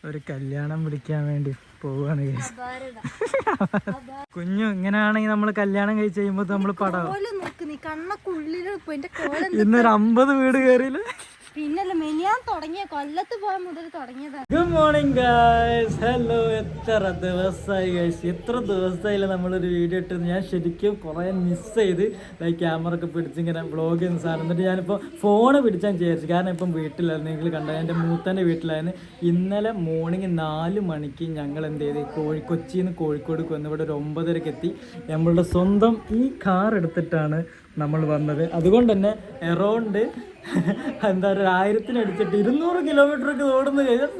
ഒരു കല്യാണം പിടിക്കാൻ വേണ്ടി പോവാണ്. കുഞ്ഞു ഇങ്ങനെയാണെങ്കിൽ നമ്മള് കല്യാണം കഴിച്ച് കഴിയുമ്പോ നമ്മള് പടം ഇന്നൊരു 50 വീട് കയറിയില്ല. പിന്നല്ല മെനിയാൻ തുടങ്ങിയ കൊല്ലത്ത് പോകാൻ മുതൽ തുടങ്ങിയതാണ്. Good morning guys. ഹലോ. എത്ര ദിവസമായി ഗൈസ്, എത്ര ദിവസമായില്ല നമ്മളൊരു വീഡിയോ ഇട്ടത്. ഞാൻ ശരിക്കും കുറേ മിസ് ചെയ്ത് ക്യാമറ ഒക്കെ പിടിച്ചിങ്ങനെ വ്ളോഗ് ചെയ്യുന്ന സാധനം. എന്നിട്ട് ഞാനിപ്പോൾ ഫോണ് പിടിച്ചാൽ വിചാരിച്ചു, കാരണം ഇപ്പം വീട്ടിലായിരുന്നു. നിങ്ങൾ കണ്ടത് എൻ്റെ മൂത്തൻ്റെ വീട്ടിലായിരുന്നു. ഇന്നലെ മോർണിംഗ് 4 മണിക്ക് ഞങ്ങൾ എന്ത് ചെയ്ത് കൊച്ചിയിൽ നിന്ന് കോഴിക്കോട് വന്ന് ഇവിടെ ഒരു 9:30 എത്തി. നമ്മളുടെ സ്വന്തം ഈ കാർ എടുത്തിട്ടാണ് നമ്മൾ വന്നത്. അതുകൊണ്ട് തന്നെ എറൗണ്ട് എന്താ പറയുക 1000 അടിച്ചിട്ട് 200 കിലോമീറ്ററൊക്കെ ഓടുന്ന കഴിഞ്ഞാൽ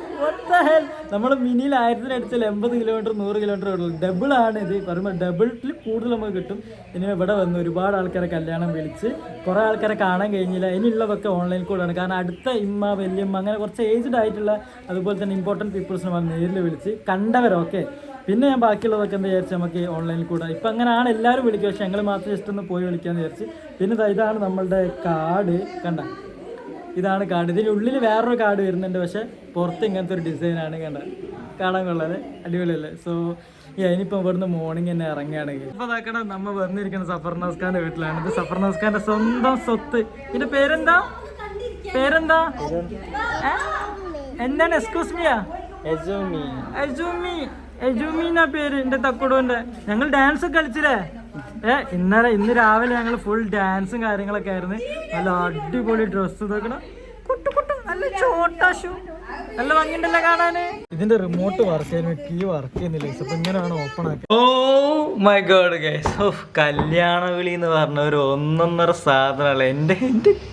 നമ്മൾ മിനിയിൽ 1000 അടിച്ചാൽ 80 കിലോമീറ്റർ 100 കിലോമീറ്റർ ഓടുള്ളൂ. ഡബിളാണ് ഇത്. പറയുമ്പോൾ ഡബിളിൽ കൂടുതൽ നമുക്ക് കിട്ടും. ഇനി ഇവിടെ വന്ന് ഒരുപാട് ആൾക്കാരെ കല്യാണം വിളിച്ച് കുറേ ആൾക്കാരെ കാണാൻ കഴിഞ്ഞില്ല. ഇനിയുള്ളതൊക്കെ ഓൺലൈനിൽ കൂടെയാണ്. കാരണം അടുത്ത ഇമ്മ വല്യമ്മ അങ്ങനെ കുറച്ച് ഏജ്ഡ് ആയിട്ടുള്ള അതുപോലെ തന്നെ ഇമ്പോർട്ടൻറ്റ് പീപ്പിൾസിനെ വന്ന് നേരിൽ വിളിച്ച് കണ്ടവരൊക്കെ. പിന്നെ ഞാൻ ബാക്കിയുള്ളതൊക്കെ എന്താ വിചാരിച്ചാൽ നമുക്ക് ഓൺലൈനിൽ കൂടെ ഇപ്പം അങ്ങനെയാണ് എല്ലാവരും വിളിക്കുക. പക്ഷെ ഞങ്ങൾ മാത്രം ജസ്റ്റ് ഒന്ന് പോയി വിളിക്കാമെന്ന് വിചാരിച്ച്. പിന്നെ ഇതാണ് നമ്മളുടെ കാർഡ്. കണ്ട, ഇതാണ് കാർഡ്. ഇതിനുള്ളിൽ വേറൊരു കാർഡ് വരുന്നുണ്ട്. പക്ഷെ പുറത്ത് ഇങ്ങനത്തെ ഒരു ഡിസൈനാണ്. കണ്ട, കാണാൻ കൊള്ളാതെ അടിപൊളിയല്ലേ. സോ ഇനിയിപ്പോൾ ഇവിടുന്ന് മോർണിംഗ് തന്നെ ഇറങ്ങുകയാണെങ്കിൽ ഇപ്പോൾ അതാക്കണം നമ്മൾ വന്നിരിക്കുന്നത് സഫർനാസ് ഖാൻ്റെ വീട്ടിലാണ്. ഇത് സഫർനാസ് ഖാൻ്റെ സ്വന്തം സ്വത്ത്. ഇതിൻ്റെ പേരെന്താ? എന്താണ്? എക്സ്ക്യൂസ് മിയാ? എജുമീന പേര് എൻ്റെ തക്കുടൂൻ്റെ. ഞങ്ങൾ ഡാൻസ് ഒക്കെ കളിച്ചില്ലേ? ഇന്ന് രാവിലെ ഞങ്ങൾ ഫുൾ ഡാൻസും കാര്യങ്ങളൊക്കെ ആയിരുന്നു. നല്ല അടിപൊളി ഡ്രസ്സ് ഇതൊക്കെ നല്ല ചോട്ടാ ഷൂ, നല്ല ഭംഗിയുണ്ടല്ലോ കാണാന്. ഇതിന്റെ റിമോട്ട് വർക്ക് ചെയ്യുന്ന കീ വർക്ക് ചെയ്യുന്നില്ല. അപ്പൊ ഇങ്ങനെയാണ് ഓപ്പൺ ആക്കി. ഓ മൈ ഗോഡ് ഗൈസ്, കല്യാണ വിളി എന്ന് പറഞ്ഞ ഒരു 1.5 സാധനമല്ല. എന്റെ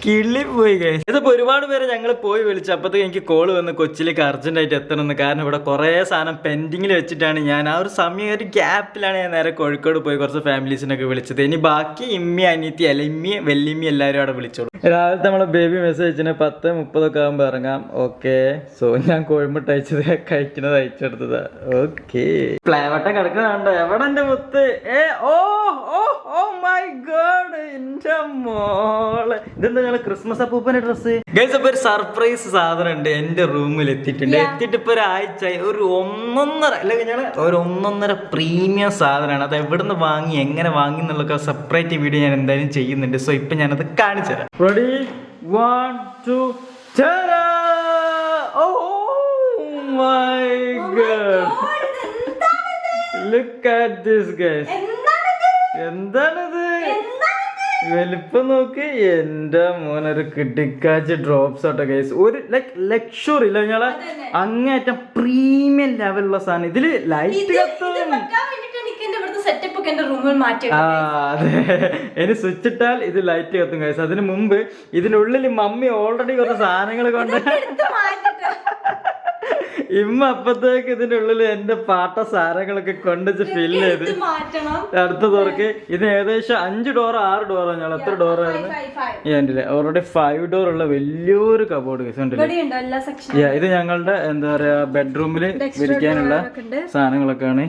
കിളി പോയി ഗൈസ്. ഇതിപ്പോ ഒരുപാട് പേര് ഞങ്ങൾ പോയി വിളിച്ചു. അപ്പത്തേക്ക് എനിക്ക് കോള് വന്ന് കൊച്ചിയിലേക്ക് അർജന്റായിട്ട് എത്തണമെന്ന്. കാരണം ഇവിടെ കുറെ സാധനം പെൻഡിങ്ങിൽ വെച്ചിട്ടാണ് ഞാൻ ആ ഒരു സമയം ഒരു ഗ്യാപ്പിലാണ് ഞാൻ നേരെ കോഴിക്കോട് പോയി കുറച്ച് ഫാമിലീസിനൊക്കെ വിളിച്ചത്. ഇനി ബാക്കി ഇമ്മി അനിയത്തി അല്ല ഇമ്മി വല്യമ്മി എല്ലാവരും അവിടെ വിളിച്ചോളൂ. രാവിലത്തെ നമ്മളെ ബേബി മെസ്സേജ് അയച്ചിന് 10:30 ആകുമ്പോൾ ഇറങ്ങാം. ഓക്കെ. സോ ഞാൻ കോഴിമുട്ട അയച്ചത് കഴിക്കുന്നത് അയച്ചെടുത്തതാ. ഓക്കെ. പ്ലേവട്ട കിടക്കുന്നുണ്ടോ? എവിടെ എന്റെ മുത്ത്? ഓ മൈ ഗോഡ്, എന്റെ മോള്. ഇതെന്താ ഞങ്ങള് ക്രിസ്മസ് അപ്പൂപ്പന്റെ ഡ്രസ്സ് ഗൈസ്. അപ്പൊ ഒരു സർപ്രൈസ് സാധനം ഉണ്ട് എന്റെ റൂമിൽ എത്തിയിട്ടുണ്ട്. എത്തിയിട്ട് ഇപ്പൊ ഒരാഴ്ച ഒരു 1.5 അല്ലെങ്കിൽ ഞാൻ ഒരു 1.5 പ്രീമിയം സാധനമാണ്. അത് എവിടുന്ന് വാങ്ങി എങ്ങനെ വാങ്ങി എന്നുള്ളൊക്കെ സെപ്പറേറ്റ് വീഡിയോ ഞാൻ എന്തായാലും ചെയ്യുന്നുണ്ട്. സോ ഇപ്പൊ ഞാനത് കാണിച്ചു തരാം. Ready 1 2 Oh my god, look at this guys. എന്താണിത്? വലിപ്പം നോക്ക്. എന്റെ മോനൊരു കിട്ടിക്കാച്ച് ഡ്രോപ്സ് ആട്ടോ ഗൈസ്. ഒരു ലക്ഷറി ഇല്ല ഞങ്ങളെ അങ്ങേറ്റം പ്രീമിയം ലെവലുള്ള സാധനം. ഇതില് ലൈറ്റ് കത്തും. അതെ, ഇനി സ്വിച്ച് ഇട്ടാൽ ഇത് ലൈറ്റ് കത്തും ഗൈസ്. അതിന് മുമ്പ് ഇതിനുള്ളിൽ മമ്മി ഓൾറെഡി കുറച്ച് സാധനങ്ങൾ കൊണ്ട് ഇമ്മ അപ്പത്തേക്ക് ഇതിന്റെ ഉള്ളിൽ എന്റെ പാട്ട സാധനങ്ങളൊക്കെ കൊണ്ടുവച്ച് ഫില്ല് ചെയ്ത് അടുത്ത തുറക്ക്. ഇതിന് ഏകദേശം 5 ഡോർ 6 ഡോറാണ്. ഞങ്ങൾ എത്ര ഡോറായിരുന്നു? എൻ്റെ ഓൾറെഡി 5 ഡോർ ഉള്ള വലിയൊരു കബോർഡ് കേസ് ഉണ്ടല്ലേ. ഇത് ഞങ്ങളുടെ എന്താ പറയാ ബെഡ്റൂമിൽ വിരിക്കാനുള്ള സാധനങ്ങളൊക്കെയാണ്.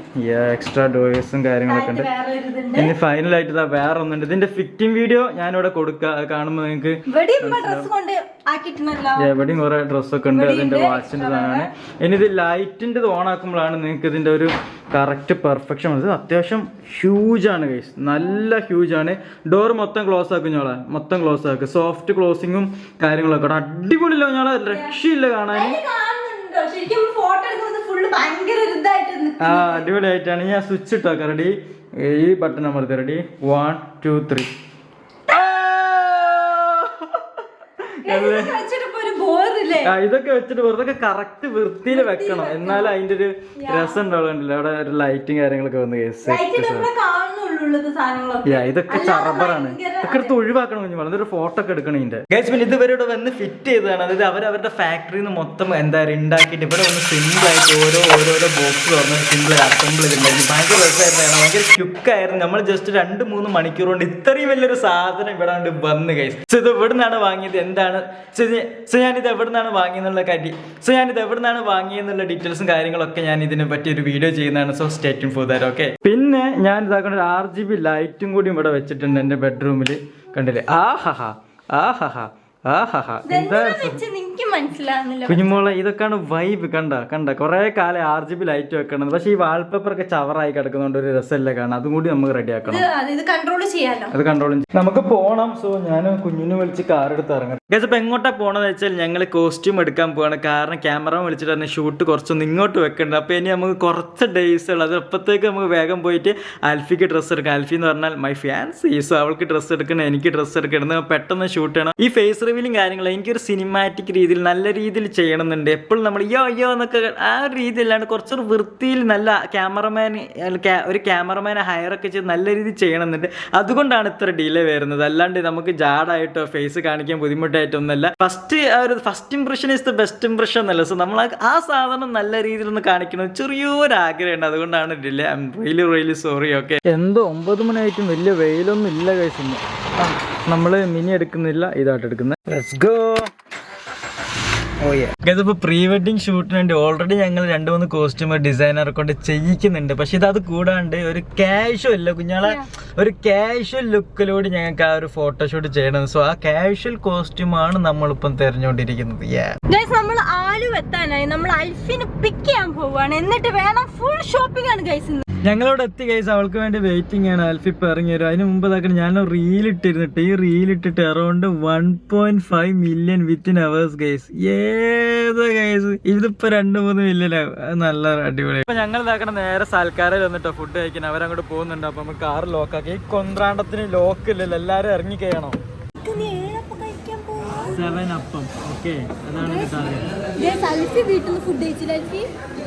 എക്സ്ട്രാ ഡോയേഴ്സും കാര്യങ്ങളൊക്കെ ഉണ്ട്. ഇനി ഫൈനലായിട്ട് ഇതാ വേറെ ഒന്നുണ്ട്. ഇതിന്റെ ഫിറ്റിംഗ് വീഡിയോ ഞാനിവിടെ കൊടുക്കാം. കാണുമ്പോൾ നിങ്ങൾക്ക് എവിടെയും കുറെ ഡ്രസ്സൊക്കെ ഉണ്ട്. അതിന്റെ വാച്ചിന്റെ സാധനമാണ്. ഇനി ഇത് ലൈറ്റിന്റെ ഓൺ ആക്കുമ്പോഴാണ് നിങ്ങൾക്ക് ഇതിന്റെ ഒരു കറക്റ്റ് പെർഫെക്ഷൻ വന്നത്. അത്യാവശ്യം ഹ്യൂജാണ് ഗൈസ്, നല്ല ഹ്യൂജാണ്. ഡോർ മൊത്തം ക്ലോസ് ആക്കും ഞങ്ങളെ, മൊത്തം ക്ലോസ് ആക്കും. സോഫ്റ്റ് ക്ലോസിങ്ങും കാര്യങ്ങളൊക്കെ അടിപൊളിയല്ലോ ഞങ്ങളെ, രക്ഷയില്ല കാണാൻ. അടിപൊളിയായിട്ടാണ്. ഞാൻ സ്വിച്ച് ഇട്ടാക്കാം. റെഡി, ഈ ബട്ടൺ അമർത്തി. റെഡി 1 2 3. ഇതൊക്കെ വെച്ചിട്ട് വെറുതെ കറക്റ്റ് വൃത്തിയിൽ വെക്കണം. എന്നാലും അതിന്റെ ഒരു രസം ഉണ്ടാവുന്നുണ്ടല്ലോ. അവിടെ ഒരു ലൈറ്റും കാര്യങ്ങളൊക്കെ വന്ന് ഇതൊക്കെ ചറബറാണ്. ഇതൊക്കെ എടുത്ത് ഒഴിവാക്കണം. കുഞ്ഞു വളരെ ഫോട്ടോ ഒക്കെ എടുക്കണം ഇതിന്റെ ഗൈസ്. പിന്നെ ഇതുവരെ വന്ന് ഫിറ്റ് ചെയ്തതാണ്. അതായത് അവരുടെ ഫാക്ടറിയിൽ നിന്ന് മൊത്തം എന്താ പറയുക ഉണ്ടാക്കിയിട്ട് ഇവിടെ ഒന്ന് സിമ്പിൾ ആയിട്ട് ഓരോരോ ബോക്സ് തുറന്ന് സിമ്പിൾ അസംബിൾ ചെയ്തിട്ടുണ്ടായിരുന്നു. ഭയങ്കര രസമായിരുന്നു, ഭയങ്കര ക്വിക്കായിരുന്നു. നമ്മൾ ജസ്റ്റ് 2-3 മണിക്കൂർ കൊണ്ട് ഇത്രയും വലിയൊരു സാധനം ഇവിടെ കൊണ്ട് വന്ന് ഗൈസ്. സോ ഇത് എവിടെ നിന്നാണ് വാങ്ങിയത്, എന്താണ് ഞാനിത് എവിടെ നിന്നാണ് വാങ്ങിയെന്നുള്ള ഡീറ്റെയിൽസും കാര്യങ്ങളൊക്കെ ഞാൻ ഇതിനെ പറ്റി ഒരു വീഡിയോ ചെയ്യുന്നതാണ്. So stay tune for that. Okay. പിന്നെ ഞാൻ ഇതാക്കുന്ന ഒരു RGB ലൈറ്റും കൂടി ഇവിടെ വെച്ചിട്ടുണ്ട് എന്റെ ബെഡ്റൂമിൽ. കണ്ടില്ലേ? ആഹാ എന്താ മനസ്സിലാവുന്നില്ല. കുഞ്ഞുമോളെ ഇതൊക്കെയാണ് വൈബ്. കണ്ട കുറെ കാലം RGB ലൈറ്റ് വെക്കണം. പക്ഷെ ഈ വാൾപേപ്പർ ഒക്കെ ചവറായി കിടക്കുന്നതുകൊണ്ട് ഒരു രസമല്ല കാണാം. അതും കൂടി നമുക്ക് റെഡി ആക്കണം. ഇത് കൺട്രോൾ ചെയ്യാലോ. അത് കൺട്രോൾ നമുക്ക് പോകണം. സോ ഞാൻ കുഞ്ഞിനെ വിളിച്ച് കാർ എടുത്ത് ഇറങ്ങാം. ഇപ്പൊ എങ്ങോട്ടാ പോണെന്ന് വെച്ചാൽ ഞങ്ങൾ കോസ്റ്റ്യൂം എടുക്കാൻ പോവാണ്. കാരണം ക്യാമറ വിളിച്ചിട്ട് തന്നെ ഷൂട്ട് കുറച്ചൊന്ന് ഇങ്ങോട്ട് വെക്കണ്ട. അപ്പൊ ഇനി നമുക്ക് കുറച്ച് ഡേയ്സ് ഉള്ളത്. അത് അപ്പോഴത്തേക്ക് നമുക്ക് വേഗം പോയിട്ട് ആൽഫിക്ക് ഡ്രസ്സ് എടുക്കാം. ആൽഫി എന്ന് പറഞ്ഞാൽ മൈ ഫാൻസി. സോ അവൾക്ക് ഡ്രസ്സ് എടുക്കണം, എനിക്ക് ഡ്രസ്സ് എടുക്കണം. പെട്ടെന്ന് ഷൂട്ട് ചെയ്യണം. ഈ ഫേസ് റിവീലും കാര്യങ്ങളും എനിക്കൊരു സിനിമാറ്റിക് രീതിയിൽ നല്ല രീതിയിൽ ചെയ്യണമെന്നുണ്ട്. എപ്പോഴും നമ്മൾ യോ എന്നൊക്കെ ആ ഒരു രീതിയിലാണ് കുറച്ചൊരു വൃത്തിയിൽ നല്ല ഒരു ക്യാമറമാനെ ഹയറൊക്കെ ചെയ്ത് നല്ല രീതിയിൽ ചെയ്യണമെന്നുണ്ട്. അതുകൊണ്ടാണ് ഇത്ര ഡിലേ വരുന്നത്. അല്ലാണ്ട് നമുക്ക് ജാഡായിട്ടോ ഫേസ് കാണിക്കാൻ ബുദ്ധിമുട്ടായിട്ടോ ഒന്നല്ല. First impression is the best impression എന്നല്ല. സോ നമ്മൾ ആ സാധനം നല്ല രീതിയിൽ ഒന്ന് കാണിക്കണം ചെറിയൊരു ആഗ്രഹമുണ്ട്. അതുകൊണ്ടാണ് delay. I am really sorry. Okay, എന്തോ 9 മണിയായിട്ടും വലിയ വെയിലൊന്നും ഇല്ല കഴിച്ചു. നമ്മള് മിനി എടുക്കുന്നില്ല, ഇതായിട്ട് എടുക്കുന്നത്. Let's go. ഇതിപ്പോ പ്രീ വെഡിങ് ഷൂട്ടിന് വേണ്ടി ഓൾറെഡി ഞങ്ങൾ 2-3 കോസ്റ്റ്യൂമർ ഡിസൈനറെ കൊണ്ട് ചെയ്യിക്കുന്നുണ്ട്. പക്ഷെ ഇത് കൂടാണ്ട് ഒരു കാഷ്വൽ അല്ല കുഞ്ഞാളെ, ഒരു കാഷ്വൽ ലുക്കിലൂടെ ഞങ്ങൾക്ക് ആ ഒരു ഫോട്ടോഷൂട്ട് ചെയ്യണം. സോ ആ കാഷ്വൽ കോസ്റ്റ്യൂമാണ് നമ്മളിപ്പം തെരഞ്ഞുകൊണ്ടിരിക്കുന്നത്. നമ്മൾ ആലുവെത്താനായി. നമ്മൾ അൽഫിനെ പിക്ക് ചെയ്യാൻ പോവാണ്. എന്നിട്ട് വേണം ഫുൾ ഷോപ്പിംഗ് ആണ് ഗൈസ്. ഞങ്ങളവിടെ എത്തി ഗൈസ്. അവൾക്ക് വേണ്ടി വെയിറ്റിംഗ് ആണ്. ആൽഫി ഇപ്പൊ ഇറങ്ങി വരും. അതിന് മുമ്പ് ഇതാക്കണം ഞാൻ റീലിട്ടിരുന്നിട്ട് ഈ റീലിട്ടിട്ട് around 1.5 million within hours guys. ഏത് ഗൈസ് ഇതിപ്പോ 2-3 മില്യൺ ആവും. നല്ല അടിപൊളി. ഇപ്പൊ ഞങ്ങൾ ഇതാക്കണം നേരെ സൽക്കാരിൽ വന്നിട്ടോ ഫുഡ് കഴിക്കാൻ. അവരങ്ങോട്ട് പോകുന്നുണ്ട്. അപ്പൊ നമ്മൾ കാർ ലോക്കാക്കി. ഈ കൊന്ത്രാണ്ടത്തിന് ലോക്ക് ഇല്ലല്ലോ, എല്ലാരും ഇറങ്ങി കഴിയണം. 7 അപ്പം. ഓക്കെ, അതാണ് വീട്ടിൽ നിന്ന് ഫുഡ് കഴിച്ചില്ല.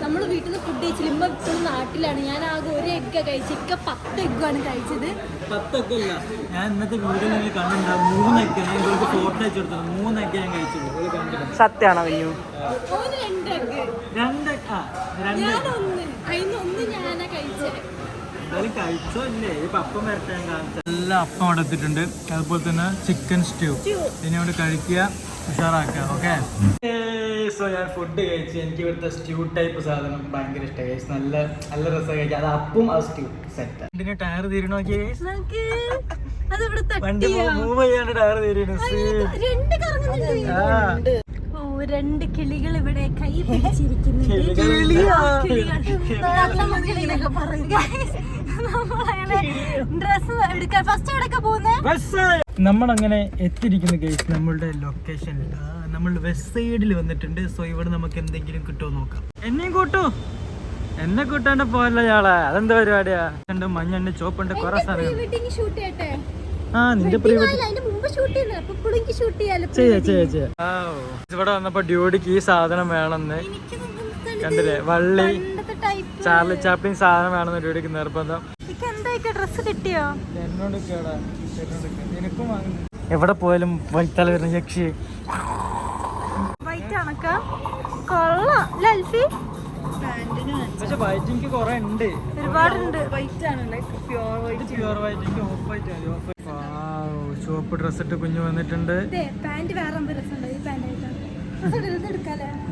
നമ്മൾ വീട്ടിൽ നിന്ന് ഫുഡ് കഴിച്ചില്ല. ഇമ്മ ഇപ്പോൾ നാട്ടിലാണ്. ഞാൻ ആകെ ഒരു എഗ്ഗ കഴിച്ചു. 10 എഗ്ഗാണ് കഴിച്ചത്. 10 എഗ്ഗല്ല, ഞാൻ ഇന്നത്തെ വീഡിയോ നിങ്ങൾ കണ്ടിട്ടുണ്ടാവും. 3 എഗ്ഗ് ഞാൻ ഇവർക്ക് ഫോട്ടോ അയച്ചു കൊടുത്തത്. 3 എഗ്ഗ് ഞാൻ കഴിച്ചത്. സത്യമാണോ കഴിഞ്ഞു? 2 അതിനൊന്ന് ഞാനാ കഴിച്ചത്. എന്തായാലും കഴിച്ചോ ഇല്ലേ? ഇപ്പൊ അപ്പം വരട്ടെ ഞാൻ കാണിച്ച എല്ലാ അപ്പം അവിടെ എത്തിയിട്ടുണ്ട്. അതുപോലെ തന്നെ ചിക്കൻ സ്റ്റ്യൂ. ഇതിനോട് കഴിക്കുക, ഉഷാറാക്കുക. ഓക്കെ, സോ ഞാൻ ഫുഡ് കഴിച്ച് എനിക്ക് ഇവിടുത്തെ സ്റ്റ്യൂ ടൈപ്പ് സാധനം ഭയങ്കര ഇഷ്ടമായി. നല്ല നല്ല രസമായി കഴിക്കാം. അത് അപ്പം ആ സ്റ്റ്യൂ സെറ്റ്. ഇതിന് ടയർ തീരണ നോക്കിയേ. വണ്ടി മൂവ് ചെയ്യാണ്ട് ടയർ തീരണ. 2 കിളികൾ ഇവിടെ കൈ പിടിച്ചിരിക്കുന്നുണ്ട്. നമ്മളങ്ങനെ എത്തിയിരിക്കുന്ന കേസ് നമ്മളുടെ ലൊക്കേഷനിൽ. നമ്മൾ വെസ്റ്റ് സൈഡിൽ വന്നിട്ടുണ്ട്. സോ ഇവിടെ നമുക്ക് എന്തെങ്കിലും കിട്ടുമോ നോക്കാം. എന്നെ കൂട്ടാണ്ട് പോയല്ലോ ഇയാളെ. അതെന്താ പരിപാടിയാ? മഞ്ഞുണ്ട്, ചോപ്പുണ്ട്, കുറെ സാധനം. നിന്റെ ഇവിടെ വന്നപ്പോ ഡ്യൂഡിക്ക് ഈ സാധനം വേണമെന്ന് കണ്ടില്ലേ? വള്ളി ചാർലി ചാപ്ലിൻ സാധനം വേണമെന്ന് ഡ്യൂഡിക്ക് നിർബന്ധം. ഡ്രസ് കിട്ടിയോ? എന്നോട് നിനക്കും എവിടെ പോയാലും വൈറ്റാല വരുന്ന യക്ഷി. പക്ഷെ വൈറ്റ് എനിക്ക് കൊറേ ഉണ്ട്, ഒരുപാടുണ്ട്. Pure white, of white. ചുവപ്പ് ഡ്രസ് ഇട്ട് കുഞ്ഞു വന്നിട്ടുണ്ട്.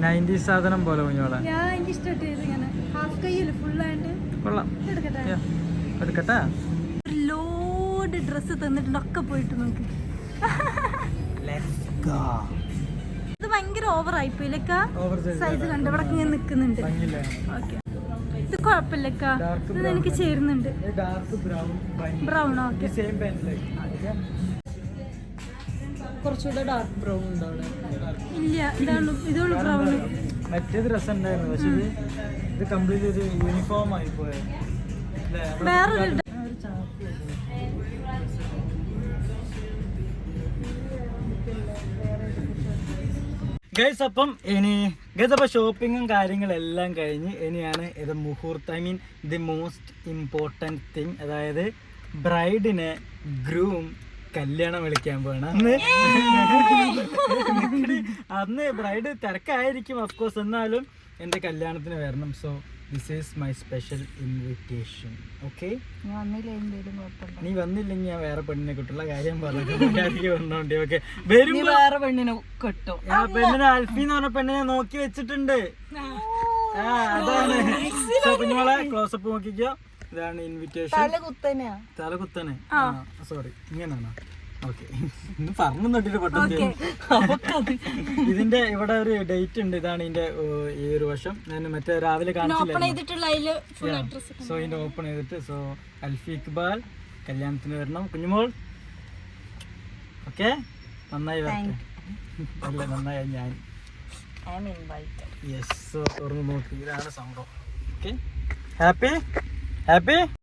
90s സാധനം പോലെ കുഞ്ഞോളെ. കൊള്ളാം, എടുക്കട്ടെ. ലോഡ് ഡ്രസ് തന്നിട്ടുണ്ട്. ഒക്കെ പോയിട്ട് നോക്ക്. ഇത് ഭയങ്കര ഓവർ ആയിപ്പോയില്ലക്കാ. സൈസ് കണ്ട് ഇവിടെ ഇങ്ങനെ നിക്കുന്നുണ്ട്. ഇത് കുഴപ്പമില്ലക്കാ, ഇത് എനിക്ക് ചേരുന്നുണ്ട്. ബ്രൗൺ. ഓക്കെ, കുറച്ചുകൂടെ ഡാർക്ക് ബ്രൗൺ ഉണ്ടോ? ഇല്ല, ഇതാണ് ബ്രൗൺ. മറ്റേത് രസം ഉണ്ടായിരുന്നു. പക്ഷെ ഇത് കംപ്ലീറ്റ് ഒരു യൂണിഫോം ആയി പോയത്. വേറൊരു ഗൈസ് അപ്പം അപ്പൊ ഷോപ്പിങ്ങും കാര്യങ്ങളെല്ലാം കഴിഞ്ഞ് ഇനിയാണ് ഇത് മുഹൂർത്തം. I mean the most important thing. അതായത് ബ്രൈഡിനെ ഗ്രൂം കല്യാണം വിളിക്കാൻ പോകണം. അന്ന് ബ്രൈഡ് തിരക്കായിരിക്കും ഓഫ്കോഴ്സ്, എന്നാലും എൻ്റെ കല്യാണത്തിന് വരണം. So this is my special invitation. Okay, നീ വന്നില്ലെങ്കിൽ ഞാൻ വേറെ പെണ്ണിനെ കിട്ടുള്ള കാര്യം പറഞ്ഞോണ്ടി. ഓക്കെ, വേറെ പെണ്ണിനെ കിട്ടും. ആ പെണ്ണിനെ ആൽഫി എന്ന് പറഞ്ഞ പെണ്ണിനെ നോക്കി വെച്ചിട്ടുണ്ട്. അതാണ് കുഞ്ഞോളെ ക്ലോസപ്പ് നോക്കിക്കോ. ഇതാണ് ഇൻവിറ്റേഷൻ. തല കുത്തനെ. സോറി, ഇങ്ങനെയാണോ? ഓക്കെ പറഞ്ഞു നോട്ടിട്ട് പെട്ടെന്ന് ഇതിന്റെ ഇവിടെ ഒരു ഡേറ്റ് ഉണ്ട്. ഇതാണ് ഇതിന്റെ ഈ ഒരു വശം. ഞാൻ മറ്റേ രാവിലെ കാണിച്ചില്ല. സോ ഇതിന്റെ ഓപ്പൺ ചെയ്തിട്ട് സോ അൽഫി ഇക്ബാൽ കല്യാണത്തിന് വരണം കുഞ്ഞുമോൾ. ഓക്കെ നന്നായി വരട്ടെ. അല്ല നന്നായി ഞാൻ യെസ്. സോ തുറന്ന് നോക്കി ഇതാണ് സംഭവം. Okay happy happy.